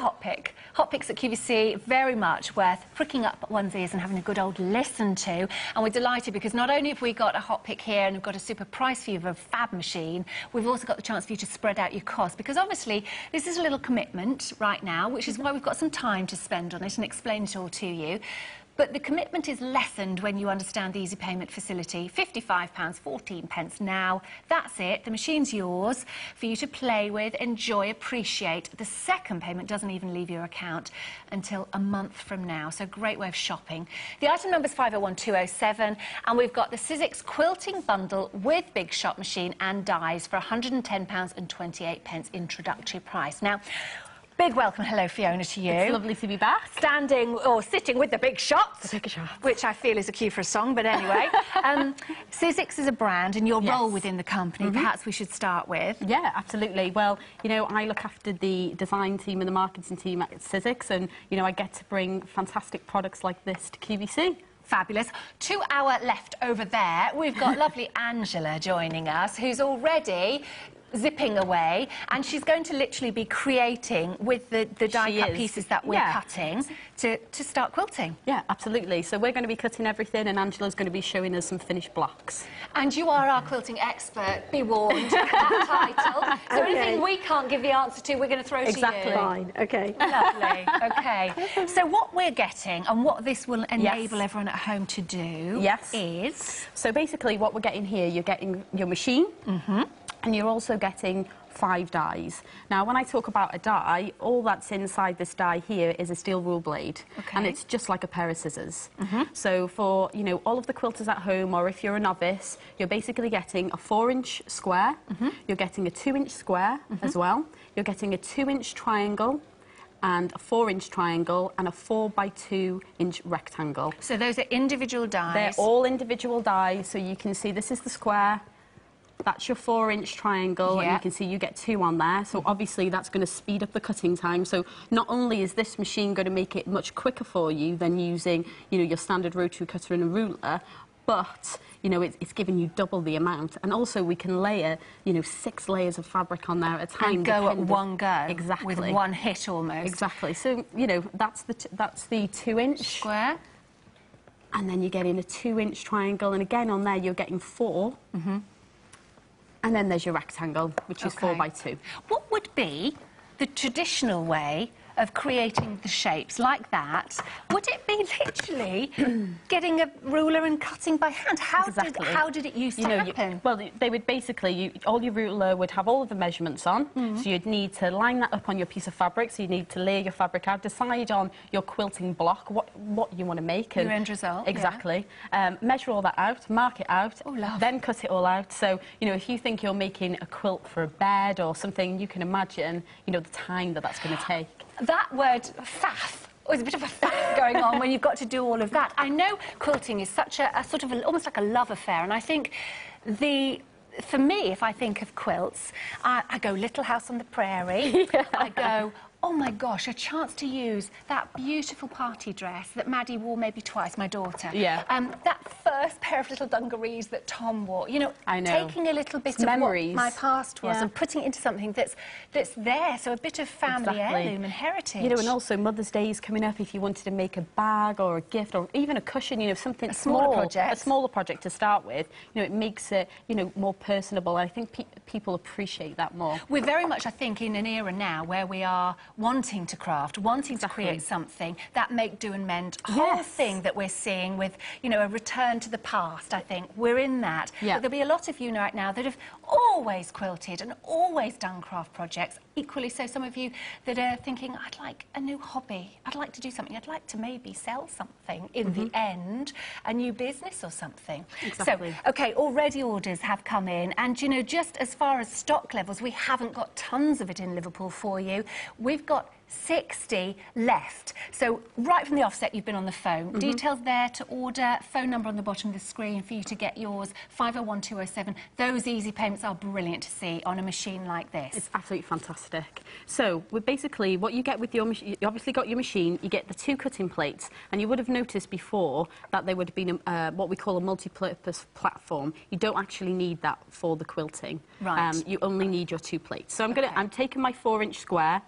hot pick. Hot picks at QVC, very much worth pricking up one's ears and having a good old listen to. And we're delighted because not only have we got a hot pick here and we've got a super price for you of a fab machine, we've also got the chance for you to spread out your costs, because obviously this is a little commitment right now, which is why we've got some time to spend on it and explain it all to you. But the commitment is lessened when you understand the easy payment facility. £55.14 now. That's it. The machine's yours for you to play with, enjoy, appreciate. The second payment doesn't even leave your account until a month from now. So great way of shopping. The item number is 501207, and we've got the Sizzix quilting bundle with big shot machine and dies for £110.28 introductory price. Now, big welcome, hello Fiona, to you. It's lovely to be back. Standing or sitting with the big shots. The big shots. Which I feel is a cue for a song, but anyway. Sizzix is a brand, and your role within the company, perhaps we should start with. Yeah, absolutely. Well, you know, I look after the design team and the marketing team at Sizzix, and, you know, I get to bring fantastic products like this to QVC. Fabulous. 2 hours left over there. We've got lovely Angela joining us, who's already zipping away, and she's going to literally be creating with the die-cut pieces that we're cutting to start quilting. Yeah, absolutely. So we're going to be cutting everything, and Angela's going to be showing us some finished blocks. And you are our quilting expert, be warned, that title. So anything we can't give the answer to, we're going to throw to you. Exactly. Fine, OK. Lovely, OK. So what we're getting, and what this will enable everyone at home to do is... So basically what we're getting here, you're getting your machine, and you're also getting 5 dies. Now, when I talk about a die, all that's inside this die here is a steel rule blade, and it's just like a pair of scissors. So for, you know, all of the quilters at home, or if you're a novice, you're basically getting a 4-inch square, you're getting a 2-inch square as well, you're getting a 2-inch triangle, and a 4-inch triangle, and a 4x2-inch rectangle. So those are individual dies? They're all individual dies, so you can see this is the square, that's your 4-inch triangle, and you can see you get 2 on there. So obviously that's going to speed up the cutting time. So not only is this machine going to make it much quicker for you than using, you know, your standard rotary cutter and a ruler, but, you know, it's giving you double the amount. And also we can layer, you know, 6 layers of fabric on there at a time. And go at one go. Exactly. With one hit almost. Exactly. So, you know, that's the 2-inch square. And then you're getting a 2-inch triangle, and again on there you're getting 4. And then there's your rectangle, which is 4x2. What would be the traditional way of creating the shapes like that? Would it be literally getting a ruler and cutting by hand? How did it used to happen? Well, they would basically, all your ruler would have all of the measurements on, so you'd need to line that up on your piece of fabric, so you need to lay your fabric out, decide on your quilting block, what you want to make. Your end result. Exactly. Measure all that out, mark it out, then cut it all out. So, you know, if you think you're making a quilt for a bed or something, you can imagine, you know, the time that's going to take. That word, faff, there's a bit of a faff going on when you've got to do all of that. I know quilting is such a sort of almost like a love affair, and I think for me, if I think of quilts, I go Little House on the Prairie, I go, oh my gosh, a chance to use that beautiful party dress that Maddie wore maybe twice, my daughter. That first pair of little dungarees that Tom wore. You know, taking a little bit of what my past was and putting it into something that's there, so a bit of family heirloom and heritage. You know, and also Mother's Day is coming up. If you wanted to make a bag or a gift or even a cushion, you know, something small, a smaller project to start with, you know, it makes it, you know, more personable. I think people appreciate that more. We're very much, I think, in an era now where we are wanting to craft, wanting to create something, that make, do and mend whole thing that we're seeing with, you know, a return to the past, I think. We're in that. But there'll be a lot of you right now that have always quilted and always done craft projects. Equally so, some of you that are thinking, I'd like a new hobby, I'd like to do something, I'd like to maybe sell something in the end, a new business or something. So, OK, already orders have come in, and, you know, just as far as stock levels, we haven't got tons of it in Liverpool for you. We've got 60 left. So right from the offset, you've been on the phone. Details there to order, phone number on the bottom of the screen for you to get yours, 501207. Those easy payments are brilliant to see on a machine like this. It's absolutely fantastic. So we're basically, what you get with your machine, you obviously got your machine, you get the 2 cutting plates, and you would have noticed before that there would have been what we call a multi-purpose platform. You don't actually need that for the quilting. Right. You only need your 2 plates. So I'm taking my 4-inch square,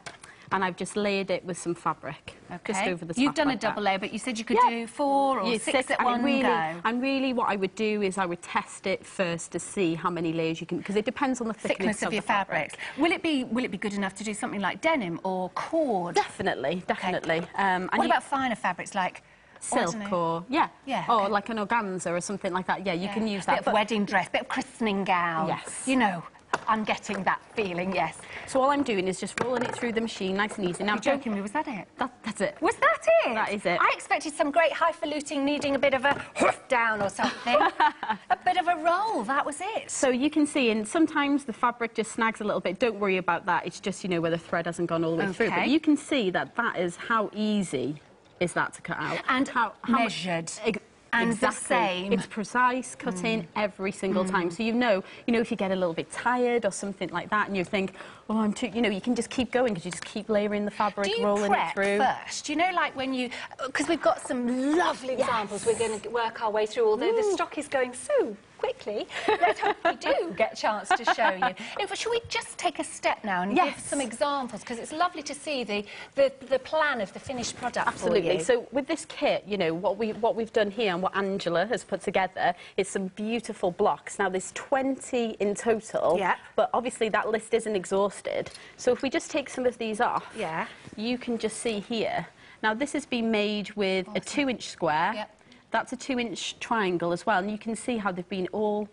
and I've just layered it with some fabric. Just over the top. You've done like a double layer, but you said you could do 4 or 6 at one go. And really what I would do is I would test it first to see how many layers you can, because it depends on the thickness of your fabrics. Will it be good enough to do something like denim or cord? Definitely. And what about finer fabrics like silk or or like an organza or something like that? You can use that. Bit of wedding dress, bit of christening gown. Yes. You know, I'm getting that feeling, yes. So all I'm doing is just rolling it through the machine, nice and easy. Now, you're joking me, was that it? That's it. Was that it? That is it. I expected some great highfalutin needing a bit of a hoof down or something. A bit of a roll, that was it. So you can see, and sometimes the fabric just snags a little bit. Don't worry about that. It's just, you know, where the thread hasn't gone all the way through. But you can see that that is how easy is that to cut out. And how measured. And exactly. The same. It's precise cutting every single time. So you know if you get a little bit tired or something like that, and you think, oh, I'm too, you know, you can just keep going because you just keep layering the fabric, rolling it through. First? You know, like when you, because we've got some lovely examples we're going to work our way through, although the stock is going so quickly. Let's hope we do get a chance to show you. In fact, should we just take a step now and give some examples? Because it's lovely to see the plan of the finished product. Absolutely. For you. So with this kit, you know, what we've done here and what Angela has put together is some beautiful blocks. Now there's 20 in total, but obviously that list isn't exhausted. So if we just take some of these off, you can just see here. Now this has been made with a 2-inch square. That's a 2-inch triangle as well, and you can see how they've been all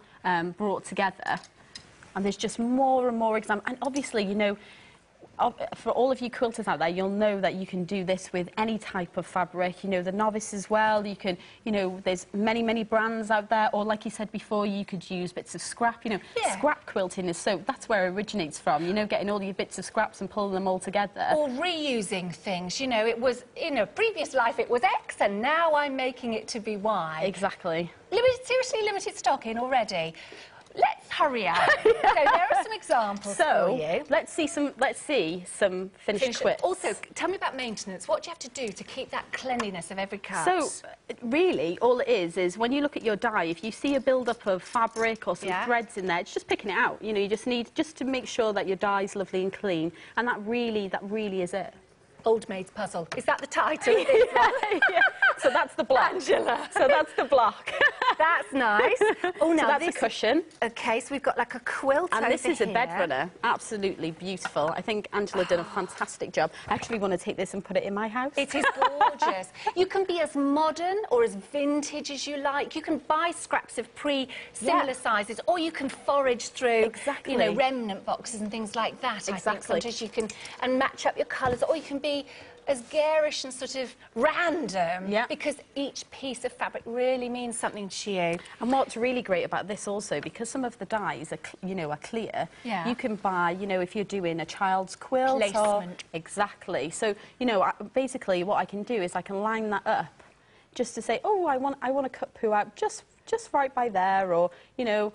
brought together. And there's just more and more examples. And obviously, you know, for all of you quilters out there, you'll know that you can do this with any type of fabric. You know, the novice as well. You can, you know, there's many brands out there. Or like you said before, you could use bits of scrap. You know, scrap quilting is that's where it originates from. You know, getting all your bits of scraps and pulling them all together. Or reusing things. You know, it was in a previous life it was X, and now I'm making it to be Y. Exactly. Seriously, limited stock in already. Let's hurry up. So there are some examples for you. Let's see some finished quilts. Also, tell me about maintenance. What do you have to do to keep that cleanliness of every cut? So, really, all it is when you look at your die, if you see a build-up of fabric or some threads in there, it's just picking it out. You know, you just need to make sure that your die's lovely and clean, and that really is it. Old Maid's Puzzle. Is that the title of this one? So that's the block. Angela. So that's the block. That's nice. Oh, now so that's a cushion. Okay, so we've got like a quilt and over this is here. a bed runner. Absolutely beautiful. I think Angela did a fantastic job. I actually want to take this and put it in my house. It is gorgeous. You can be as modern or as vintage as you like. You can buy scraps of similar sizes, or you can forage through, you know, remnant boxes and things like that. I think sometimes you can and match up your colours, or you can be as garish and sort of random because each piece of fabric really means something to you. And what's really great about this also, because some of the dies are, are clear, you can buy, you know, if you're doing a child's quilt. Placement. Exactly. So, you know, basically what I can do is I can line that up just to say, oh, I want to cut poo out just right by there, or, you know,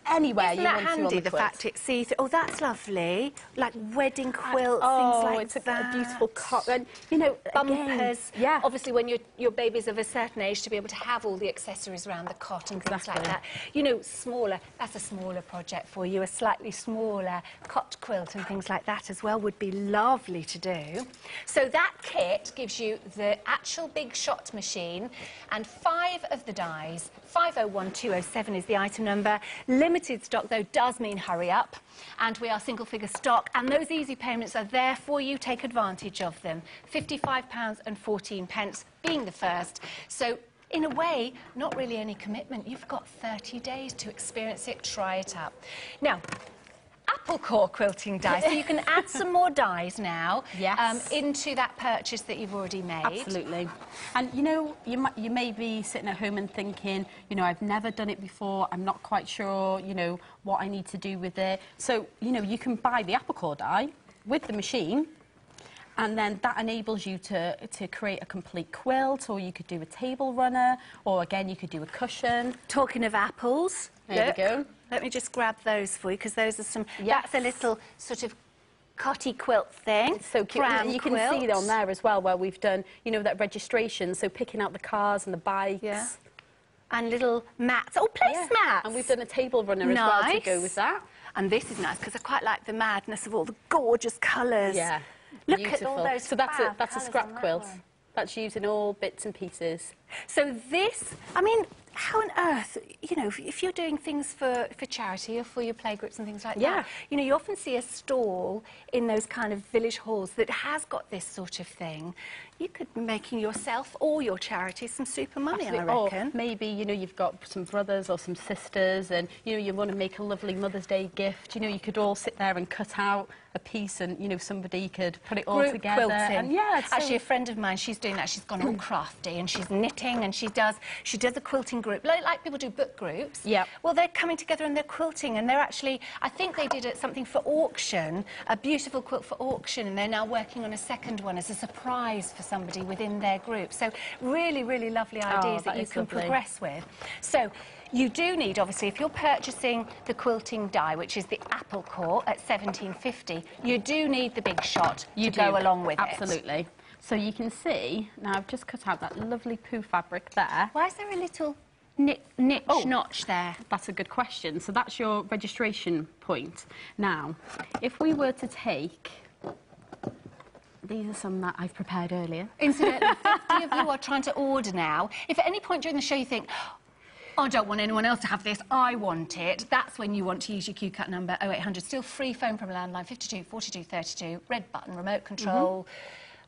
anywhere you want to on the quilt. Isn't that handy, the fact it's see-through? Oh, that's lovely. Like wedding quilts, things like that. It's a beautiful cotton, you know, bumpers. Obviously, when your baby's of a certain age, to be able to have all the accessories around the cot and things like that. You know, smaller, that's a smaller project for you. A slightly smaller cot quilt and things like that as well would be lovely to do. So that kit gives you the actual big shot machine and 5 of the dies. 501207 is the item number. Limited stock, though, does mean hurry up. And we are single-figure stock. And those easy payments are there for you. Take advantage of them. £55.14 being the first. So, in a way, not really any commitment. You've got 30 days to experience it, try it up. Now, apple core quilting dies. So you can add some more dies now into that purchase that you've already made. Absolutely. And you know, you may be sitting at home and thinking, you know, I've never done it before, I'm not quite sure, you know, what I need to do with it. So, you know, you can buy the apple core die with the machine, and then that enables you to create a complete quilt, or you could do a table runner, or again, you could do a cushion. Talking of apples, there we go. Let me just grab those for you, because those are some... That's a little sort of cotty quilt thing. It's so cute. And you can see on there as well where we've done, you know, that registration, so picking out the cars and the bikes. Yeah. And little mats. Oh, placemats! And we've done a table runner as well to go with that. And this is nice, because I quite like the madness of all the gorgeous colours. Yeah. Look Beautiful. at all those So that's a colours scrap on that quilt. one. That's using all bits and pieces. So this, I mean, how on earth, you know, if you're doing things for charity or for your playgroups and things like that, you know, you often see a stall in those kind of village halls that has got this sort of thing. You could be making yourself or your charity some super money, I reckon. Or maybe, you know, you've got some brothers or some sisters and, you know, you want to make a lovely Mother's Day gift. You know, you could all sit there and cut out a piece and, you know, somebody could put it all Group together. quilting. And yeah, actually, a friend of mine, she's doing that. She's gone all crafty and she's knitting and she does a quilting group, like people do book groups. Yeah. Well, they're coming together and they're quilting and they're actually, I think they did something for auction, a beautiful quilt for auction, and they're now working on a second one as a surprise for somebody within their group. So really, really lovely ideas that you can progress with. So you do need, obviously, if you're purchasing the quilting die, which is the apple core at £17.50, you do need the big shot to go along with it. Absolutely. So you can see, now I've just cut out that lovely poo fabric there. Why is there a little notch there? That's a good question. So that's your registration point. Now, if we were to take... These are some that I've prepared earlier. Incidentally, 50 of you are trying to order now. If at any point during the show you think, I don't want anyone else to have this, I want it, that's when you want to use your QCut number 0800. Still free phone from a landline, 52 42 32, red button, remote control.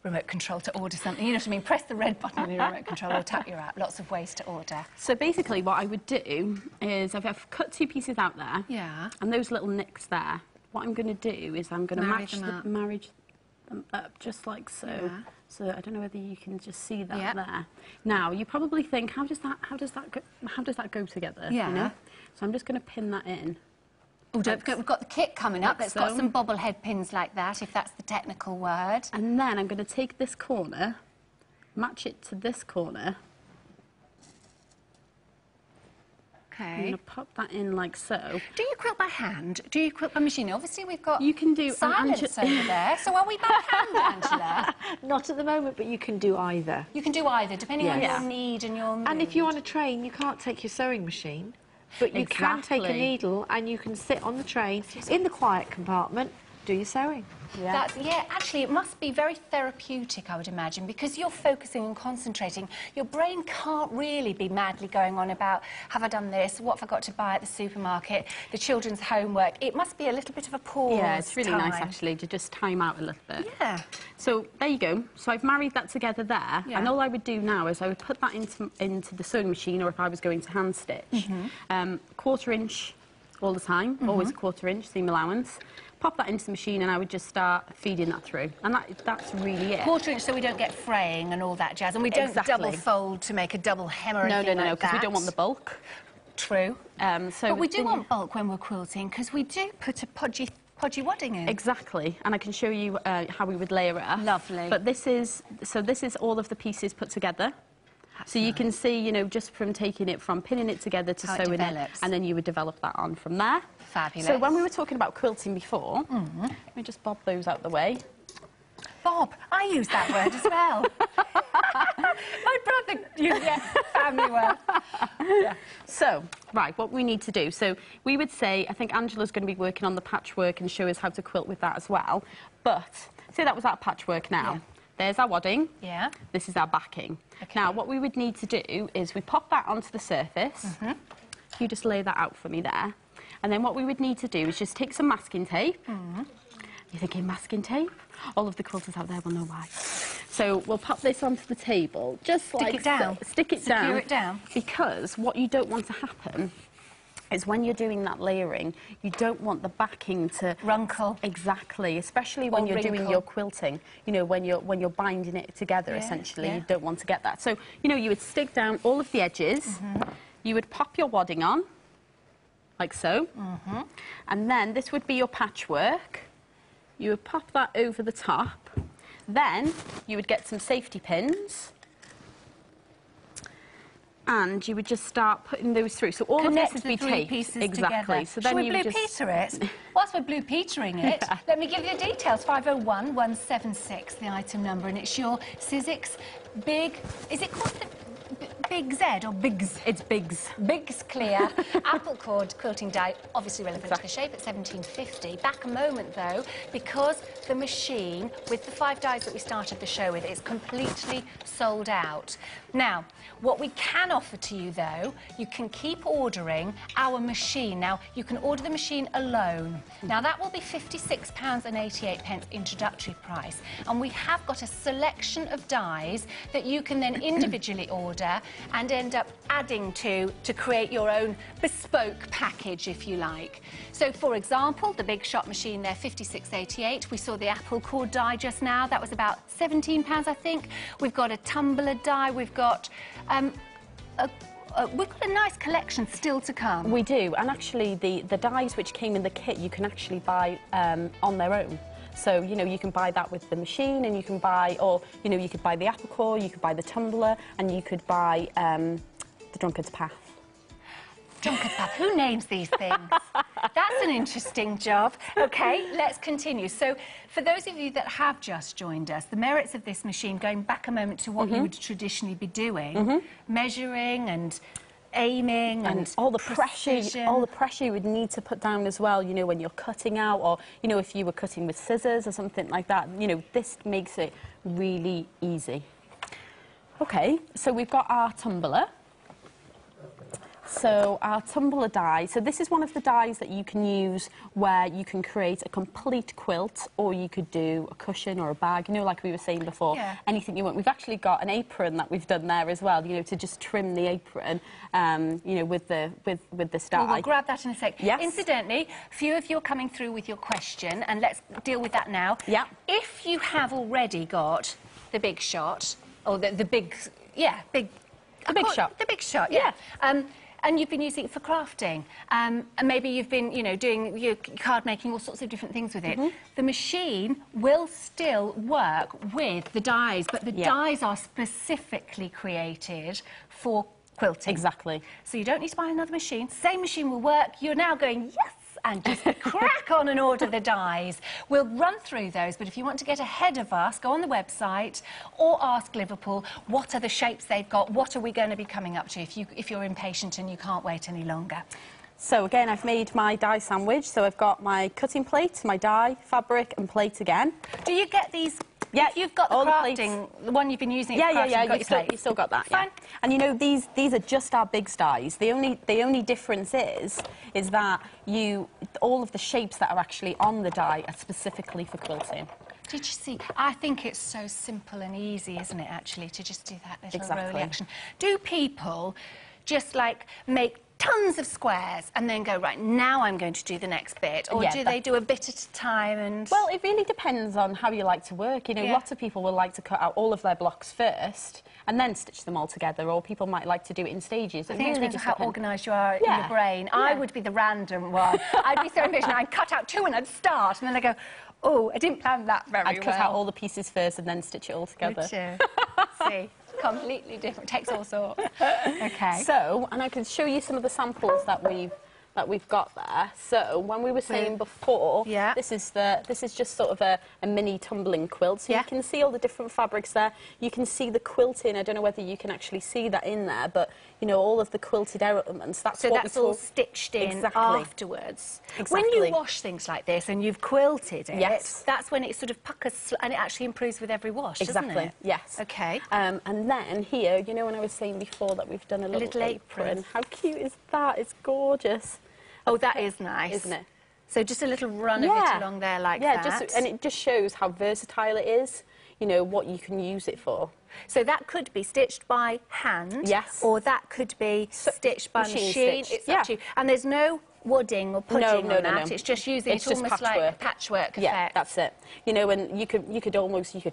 Remote control to order something, you know what I mean? Press the red button on your remote control or tap your app. Lots of ways to order. So basically what I would do is I've cut 2 pieces out there. Yeah. And those little nicks there, what I'm going to do is I'm going to marry them up just like so. Yeah. So I don't know whether you can just see that there. Now you probably think, how does that go together? Yeah. You know? So I'm just going to pin that in. Oh, don't forget, we've got the kit coming up. It's got some bobblehead pins like that, if that's the technical word. And then I'm going to take this corner, match it to this corner. Okay. I'm going to pop that in like so. Do you quilt by hand? Do you quilt by machine? Obviously, we've got silence over there. So are we by hand, Angela? Not at the moment, but you can do either. You can do either, depending on your need and your mood. And if you're on a train, you can't take your sewing machine. But you can take a needle and you can sit on the train in the quiet compartment, do your sewing. Yeah. Actually, it must be very therapeutic, I would imagine, because you're focusing and concentrating. Your brain can't really be madly going on about, have I done this? What have I got to buy at the supermarket? The children's homework. It must be a little bit of a pause. Yeah, it's really nice, actually, to just time out a little bit. Yeah. So, there you go. So, I've married that together there. Yeah. And all I would do now is I would put that into the sewing machine, or if I was going to hand stitch, 1/4 inch all the time, always 1/4 inch, seam allowance. Pop that into the machine and I would just start feeding that through. And that's really it. 1/4 inch so we don't get fraying and all that jazz. And we don't double fold to make a double hem or anything like that. No, because we don't want the bulk. True. But we do want bulk when we're quilting because we do put a podgy wadding in. Exactly. And I can show you how we would layer it up. Lovely. But this is all of the pieces put together. So you can see, you know, just from taking it from pinning it together to sewing it, and then you would develop that on from there. Fabulous. So when we were talking about quilting before, let me just bob those out the way. Bob, I use that word as well. My brother, family word. Yeah. So, right, what we need to do. So we would say, I think Angela's going to be working on the patchwork and show us how to quilt with that as well. But say that was our patchwork now. Yeah. There's our wadding. Yeah. This is our backing. Okay. Now, what we would need to do is we pop that onto the surface. You just lay that out for me there. And then what we would need to do is just take some masking tape. You're thinking masking tape? All of the quilters out there will know why. So we'll pop this onto the table, just like Stick it down. Stick it down. Secure it down. Because what you don't want to happen is when you're doing that layering, you don't want the backing to runkle. Exactly, especially when you're doing your quilting. You know, when you're binding it together, essentially, you don't want to get that. So, you know, you would stick down all of the edges. You would pop your wadding on, like so. And then this would be your patchwork. You would pop that over the top. Then you would get some safety pins. And you would just start putting those through. So all of this would be taped. Exactly. So then you Blue Peter it? Whilst we're Blue Petering it, let me give you the details. 501 176, the item number, and it's your Sizzix big. Is it called the Big Z or Bigs? It's Bigs. Bigs clear apple cord quilting die, obviously relevant to the shape at £17.50. Back a moment though, because the machine with the 5 dies that we started the show with is completely sold out. Now, what we can offer to you though, you can keep ordering our machine. Now, you can order the machine alone. Now, that will be £56.88 introductory price. And we have got a selection of dies that you can then individually order and end up adding to create your own bespoke package, if you like. So, for example, the big shot machine there, £56.88. We saw the apple cord die just now. That was about £17, I think. We've got a tumbler die. We've got we've got a nice collection still to come. We do, and actually the dies which came in the kit you can actually buy on their own. So, you know, you can buy that with the machine, and you can buy, or, you know, you could buy the apple core, you could buy the tumbler, and you could buy the drunkard's path. Drunkard's path, who names these things? That's an interesting job. OK, let's continue. So, for those of you that have just joined us, the merits of this machine, going back a moment to what you would traditionally be doing, measuring and aiming and all the pressure you would need to put down as well, you know, when you're cutting out, or, you know, if you were cutting with scissors or something like that, you know, this makes it really easy. OK, so we've got our tumbler. So our tumbler die, so this is one of the dies that you can use where you can create a complete quilt, or you could do a cushion or a bag, you know, like we were saying before, anything you want. We've actually got an apron that we've done there as well, you know, to just trim the apron, you know, with this die. We'll grab that in a sec. Yes. Incidentally, a few of you are coming through with your question, and let's deal with that now. Yeah. If you have already got the big shot, or the big shot. The big shot, yeah. And you've been using it for crafting, and maybe you've been, you know, doing your card making, all sorts of different things with it. The machine will still work with the dies, but the dies are specifically created for quilting. Exactly. So you don't need to buy another machine. Same machine will work. You're now going, yes, and just crack on and order the dies. We'll run through those, but if you want to get ahead of us, go on the website or ask Liverpool what are the shapes they've got, what are we going to be coming up to if you're impatient and you can't wait any longer. So again, I've made my die sandwich, so I've got my cutting plate, my die, fabric and plate again. Do you get these? Yeah, if you've got the crafting, the one you've been using. You still got that. Fine. Yeah. And you know, these are just our big dies. The only difference is that all of the shapes that are actually on the die are specifically for quilting. Did you see? I think it's so simple and easy, isn't it, actually, to just do that little roly action. Do people just, like, make tons of squares and then go, right, now I'm going to do the next bit? Or do they do a bit at a time? And well, it really depends on how you like to work. You know, lots of people will like to cut out all of their blocks first and then stitch them all together, or people might like to do it in stages. I think it depends on how organised you are in your brain. I would be the random one. I'd be so impatient. I'd cut out 2 and I'd start, and then I'd go, oh, I didn't plan that very well. I'd cut out all the pieces first and then stitch it all together. Would you? See, completely different. Takes all sorts. OK. So, and I can show you some of the samples that we've got there. So, when we were saying before, this is just sort of a mini tumbling quilt. So you can see all the different fabrics there. You can see the quilting. I don't know whether you can actually see that in there, but you know, all of the quilted elements. That's all stitched in afterwards. Exactly. When you wash things like this and you've quilted it, that's when it sort of puckers and it actually improves with every wash, doesn't it? Yes. OK. And then here, you know, when I was saying before that we've done a little apron. How cute is that? It's gorgeous. Oh, that is nice. Isn't it? So just a little run of it along there like that. And it just shows how versatile it is, you know, what you can use it for. So that could be stitched by hand. Yes. Or that could be stitched by machine. It's up to you. And there's no wadding or pudding on that. It's just using it almost like a patchwork effect. Yeah, that's it. You know, and you could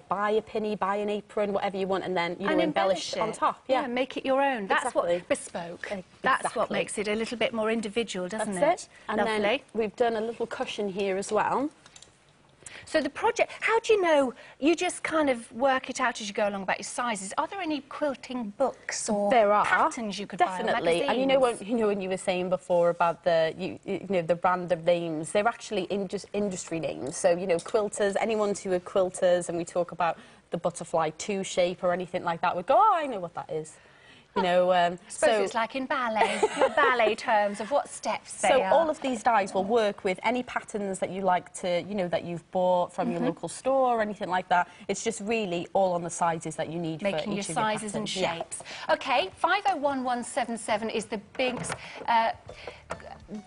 buy a pinny, buy an apron, whatever you want, and then, you know, embellish it on top. Yeah, make it your own. That's what bespoke. That's what makes it a little bit more individual, doesn't it? That's it. And lovely. then we've done a little cushion here as well. So the project, how do you know? You just kind of work it out as you go along about your sizes. Are there any quilting books or patterns you could buy? Definitely. And you know when you were saying before about the the random names, they're actually industry names. So you know, quilters, anyone who are quilters, and we talk about the butterfly 2 shape or anything like that, would go, oh, I know what that is. You know, I suppose it's like in ballet, your ballet terms of what steps they are. So all of these dies will work with any patterns that you like to, you know, that you've bought from your local store or anything like that. It's just really all on the sizes that you need for each Making your sizes and shapes. Yeah. Okay, 501177 is the big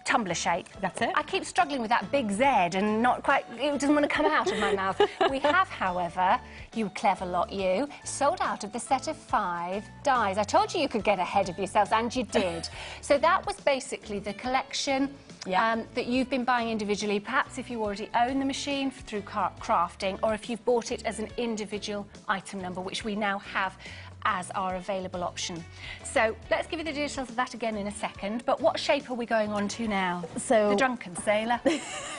tumbler shape. That's it. I keep struggling with that big Z and not quite, it doesn't want to come out of my mouth. We have, however, you clever lot you, sold out of the set of 5 dies. I told you could get ahead of yourselves, and you did. So that was basically the collection that you've been buying individually, perhaps if you already own the machine through crafting, or if you've bought it as an individual item number, which we now have as our available option. So let's give you the details of that again in a second, but what shape are we going on to now? So the drunken sailor?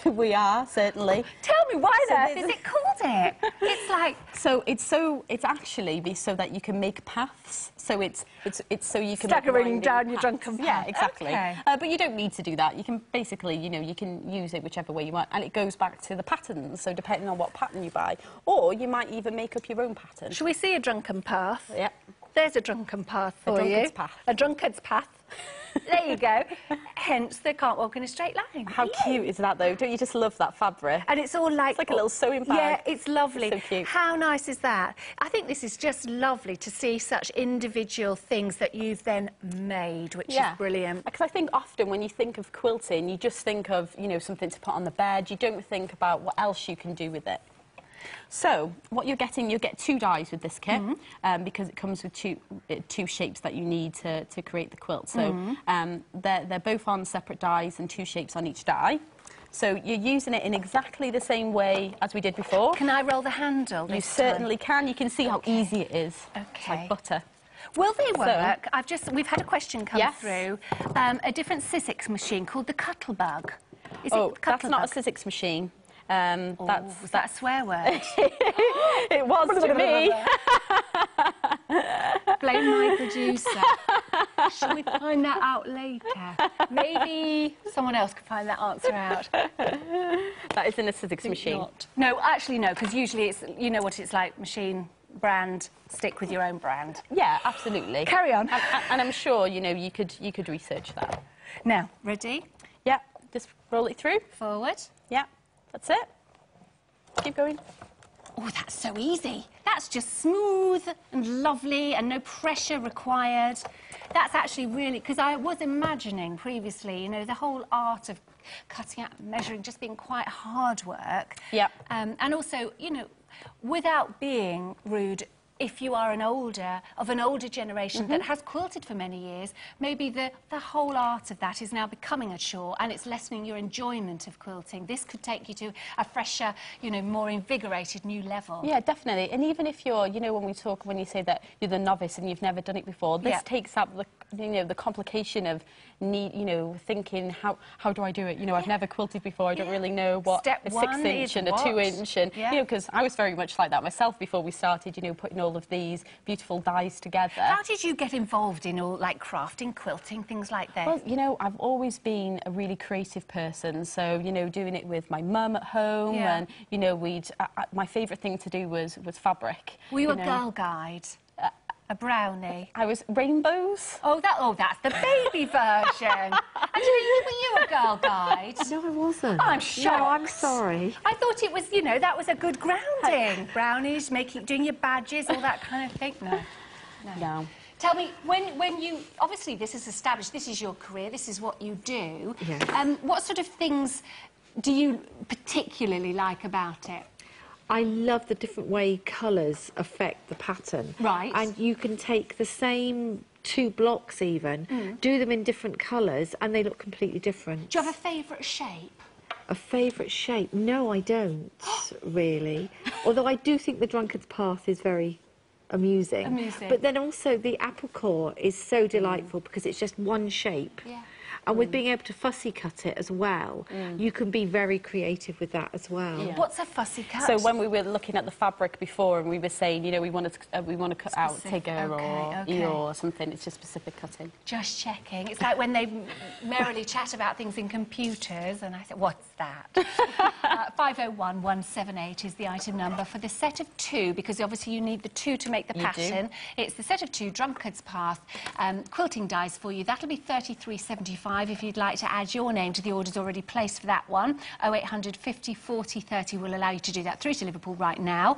We are, certainly. Tell me, why on earth is it called it? It's like... It's actually so that you can make paths. So it's so you can... Staggering down your drunken path. Yeah, exactly. Okay. But you don't need to do that. You can basically, you know, you can use it whichever way you want, and it goes back to the patterns, so depending on what pattern you buy. Or you might even make up your own pattern. Shall we see a drunken path? Yeah. There's a drunken path for you. A drunkard's path. A drunkard's path. There you go. Hence, they can't walk in a straight line. How cute is that, though? Don't you just love that fabric? And it's all like... It's like a little sewing bag. Yeah, it's lovely. It's so cute. How nice is that? I think this is just lovely to see such individual things that you've then made, which is brilliant. Because I think often when you think of quilting, you just think of, you know, something to put on the bed. You don't think about what else you can do with it. So, what you're getting, you get 2 dies with this kit, because it comes with two shapes that you need to create the quilt. So, they're both on separate dies and 2 shapes on each die. So, you're using it in exactly the same way as we did before. Can I roll the handle You certainly can. You can see how easy it is. Okay. It's like butter. Will they work? We've had a question come Yes. through. A different Sizzix machine called the Cuttlebug. Is Oh, it that's not a Cuttlebug? Sizzix machine. Was that a swear word? It was to me. Blame my producer. Shall we find that out later? Maybe someone else can find that answer out. That isn't a Sizzix machine. Not. No, actually no, because usually it's, you know what it's like, machine, brand, stick with your own brand. Yeah, absolutely. Carry on. And I'm sure, you know, you could research that. Now, ready? Yeah, just roll it through. Forward. Yeah, that's it. Keep going. Oh, that's so easy. That's just smooth and lovely and no pressure required. That's actually really... Because I was imagining previously, you know, the whole art of cutting out and measuring just being quite hard work. Yeah. And also, you know, without being rude, if you are of an older generation that has quilted for many years, maybe the whole art of that is now becoming a chore and it's lessening your enjoyment of quilting. This could take you to a fresher, you know, more invigorated new level. Yeah, definitely. And even if you're, you know, when you say that you're the novice and you've never done it before, this takes up the, you know, the complication of thinking, how do I do it? You know, I've never quilted before, I don't really know what Step a 1 6-inch and a 2-inch and, you know, because I was very much like that myself before we started, you know, putting all of these beautiful dies together. How did you get involved in all, like, crafting, quilting, things like this? Well, you know, I've always been a really creative person, so, you know, doing it with my mum at home and, you know, my favourite thing to do was fabric. Were you a girl guide? A brownie? I was rainbows. Oh, that's the baby version. And were you a girl guide? No, I wasn't. I'm shocked. No, I'm sorry. I thought it was, you know, that was a good grounding. Brownies, doing your badges, all that kind of thing. No. Tell me, when you... Obviously, this is established. This is your career. This is what you do. Yes. What sort of things do you particularly like about it? I love the different way colours affect the pattern. Right. And you can take the same 2 blocks even, do them in different colours, and they look completely different. Do you have a favourite shape? A favourite shape? No, I don't, really. Although I do think the drunkard's path is very amusing. But then also the apple core is so delightful because it's just one shape. Yeah. And with being able to fussy cut it as well, you can be very creative with that as well. Yeah. What's a fussy cut? So when we were looking at the fabric before and we were saying, you know, we want to cut out Tigger or Eeyore or something, it's just specific cutting. Just checking. It's like when they merrily chat about things in computers and I said, what's that. 501178 is the item number for the set of 2, because obviously you need the 2 to make the pattern. It's the set of 2 Drunkard's Path quilting dies for you. That'll be £33.75 if you'd like to add your name to the orders already placed for that one. 0800 50 40 30 will allow you to do that through to Liverpool right now.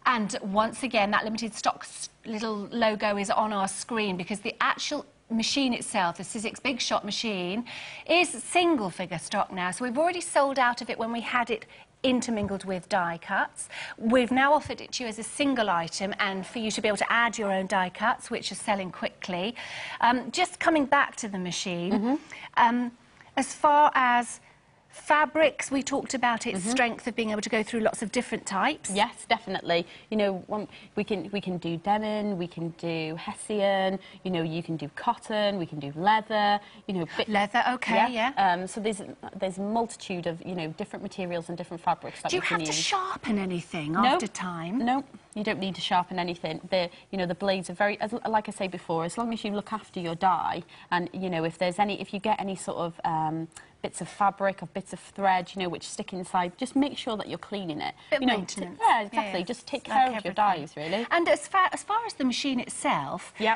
And once again, that limited stock little logo is on our screen, because the actual machine itself, the Sizzix Big Shot machine, is single figure stock now. So we've already sold out of it when we had it intermingled with die cuts. We've now offered it to you as a single item, and for you to be able to add your own die cuts, which are selling quickly. Just coming back to the machine, as far as fabrics, we talked about its strength of being able to go through lots of different types. Yes, definitely. You know, we can do denim, we can do hessian, you know, you can do cotton, we can do leather, you know. Leather, okay, yeah. So there's a multitude of, you know, different materials and different fabrics that do you we can have use. to sharpen anything after time? No, you don't need to sharpen anything. You know, the blades are very, like I say before, as long as you look after your dye, and you know, if you get any sort of bits of fabric or bits of thread, you know, which stick inside, just make sure that you're cleaning it. Bit you know, maintenance. Yeah, exactly. Yeah. Just take Like care of your dyes, really. And as far as the machine itself, do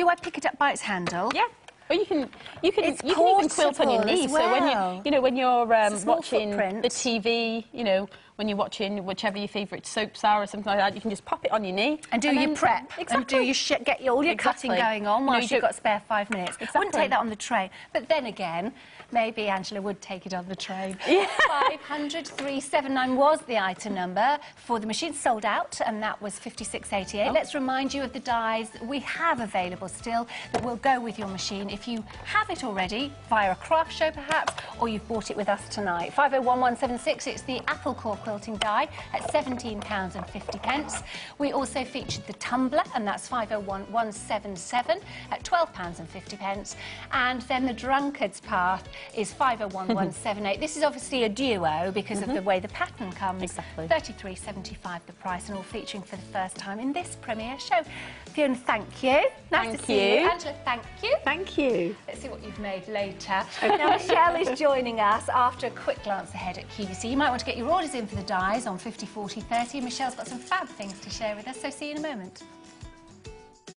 I pick it up by its handle? Yeah. Or you can even quilt on your knee. Well. So when you're watching footprint. the TV, you know, when you're watching whichever your favourite soaps are or something like that, you can just pop it on your knee and do your prep. Exactly. And do your get all your cutting going on whilst you've got spare 5 minutes. Exactly. Wouldn't take that on the train. But then again, maybe Angela would take it on the train. Yeah. 500,379 was the item number for the machine. Sold out, and that was 56.88. Oh. Let's remind you of the dies we have available still that will go with your machine if you have it already via a craft show perhaps, or you've bought it with us tonight. 501176, it's the apple core quilting die at £17.50. We also featured the tumbler, and that's 501177 at £12.50. And then the Drunkard's Path is 501178. This is obviously a duo because of the way the pattern comes. Exactly. £33.75 the price, and all featuring for the first time in this premiere show. Fiona, thank you. Nice to see you. Angela, thank you. Thank you. Let's see what you've made later. Now, Michelle is joining us after a quick glance ahead at QVC. You might want to get your orders in for the dies on 50 40 30. Michelle's got some fab things to share with us, so see you in a moment.